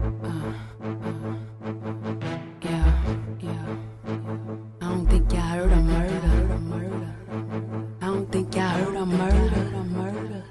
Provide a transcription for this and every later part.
I don't think y'all heard of murder. I don't think y'all heard of murder.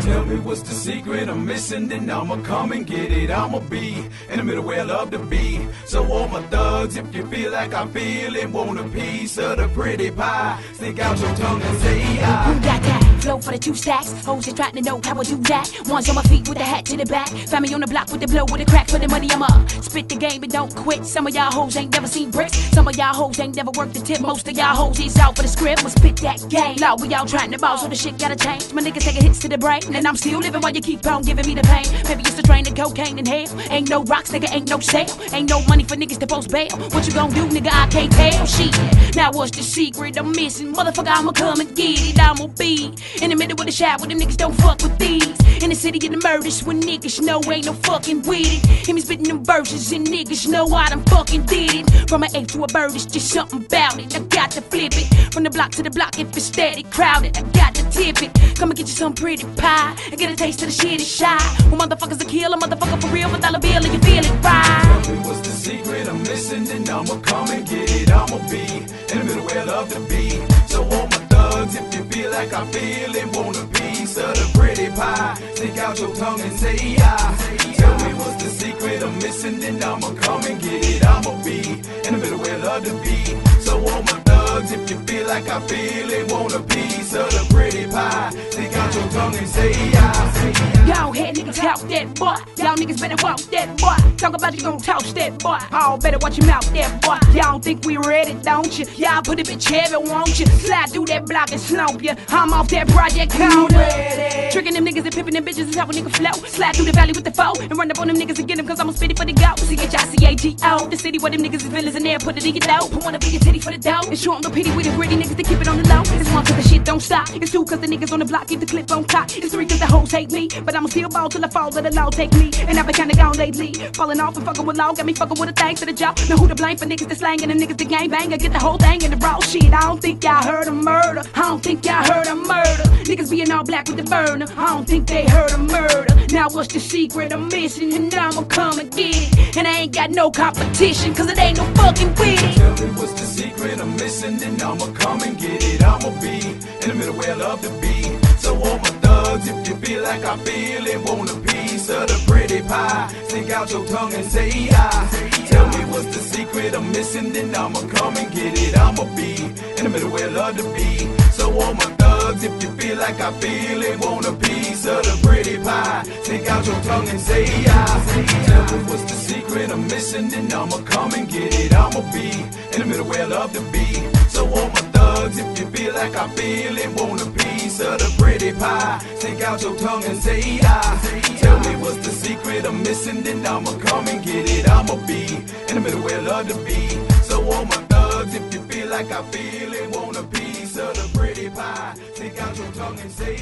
Tell me what's the secret I'm missing, then I'ma come and get it. I'ma be in the middle where I love to be. So all my thugs, if you feel like I feel it, want a piece of the pretty pie, stick out your tongue and say Who got that? Flow for the 2 stacks. Hoes just trying to know how I do that. One's on my feet with the hat to the back. Find me on the block with the blow, with the crack for the money. I'm up. Spit the game and don't quit. Some of y'all hoes ain't never seen bricks. Some of y'all hoes ain't never worked the tip. Most of y'all hoes is out for the script. But spit that game. Law, we all trying to ball, so the shit gotta change. My niggas taking hits to the brain, and I'm still living while you keep on giving me the pain. Maybe it's the train of cocaine and hell. Ain't no rocks, nigga, ain't no sale. Ain't no money for niggas to post bail. What you gon' do, nigga? I can't tell. Shit. Now what's the secret I'm missing? Motherfucker, I'ma come and get it. I'ma be in the middle of the shop where them niggas don't fuck with these. In the city of the murders when niggas know ain't no fucking with it. Him spitting them verses and niggas know I done fucking did it. From an ape to a bird, it's just something about it. I got to flip it. From the block to the block, if it's steady, crowded, I got to tip it. Come and get you some pretty pie and get a taste of the shit is shy. Well, motherfuckers a kill a motherfucker for real with all the bill and you feel it right. Tell me what's the secret I'm missing, then I'ma come and get it. I'ma be in the middle where I love to be. So all my thugs, if you feel like I feel it, want a piece of the pretty pie, stick out your tongue and say Tell me what's the secret I'm missing, then I'ma come and get it. I'ma be in the middle where I love to be. So all my thugs, if you feel like I feel it, want a piece of the pretty pie, stick out your tongue and say Y'all head niggas talk that boy. Y'all niggas better walk that boy. Talk about you gon' toss that boy. All better watch your mouth that boy. Y'all think we ready, don't you? Y'all put a bitch heavy, won't you? Slide through that block and slump ya. I'm off that project counter. Tricking them niggas and pimping them bitches is how a nigga flow. Slide through the valley with the foe and run up on them niggas and get them cause I'ma spit it for the go. C-H-I-C-A-G-O. The city where them niggas is villains and there, put it in your dough. Put one up in your titty for the dough. And show 'em no pity with the gritty niggas to keep it on the low. It's 1 cause the shit don't stop. It's 2 cause the niggas on the block keep the clip on top. It's 3 cause the hoes hate me. But I'ma still ball till I fall, let the law take me. And I've been kinda gone lately. Falling off and fucking with law, got me fucking with a thing for the job. Know who to blame for niggas that slang and them niggas that gang bang. I get the whole thing in the raw shit. I don't think y'all heard of murder. I don't think y'all heard of murder. Niggas being all black with the burner. I don't think they heard of murder. Now what's the secret I'm missing? And I'ma come and get it. And I ain't got no competition, cause it ain't no fucking with it. Tell me what's the secret I'm missing, then I'ma come and get it. I'ma be in the middle where I love to be. So all my thugs, if you feel like I feel it, want a piece of the pretty pie, stick out your tongue and say Tell me what's the secret I'm missing, then I'ma come and get it. I'ma be in the middle where I love to be. So all my thugs, if you feel like I feel it, want a piece of the pretty pie, stick out your tongue and say Tell me what's the secret I'm missing, then I'ma come and get it. I'ma be in the middle where I love to be. So all my thugs, if you feel like I feel it, want a piece of the pretty pie, stick out your tongue and say Tell me what's the secret I'm missing, then I'ma come and get it. I'ma be in the middle where I love to be. So all my thugs, if you feel like I feel it, want a piece of the pretty pie, stick out your tongue and say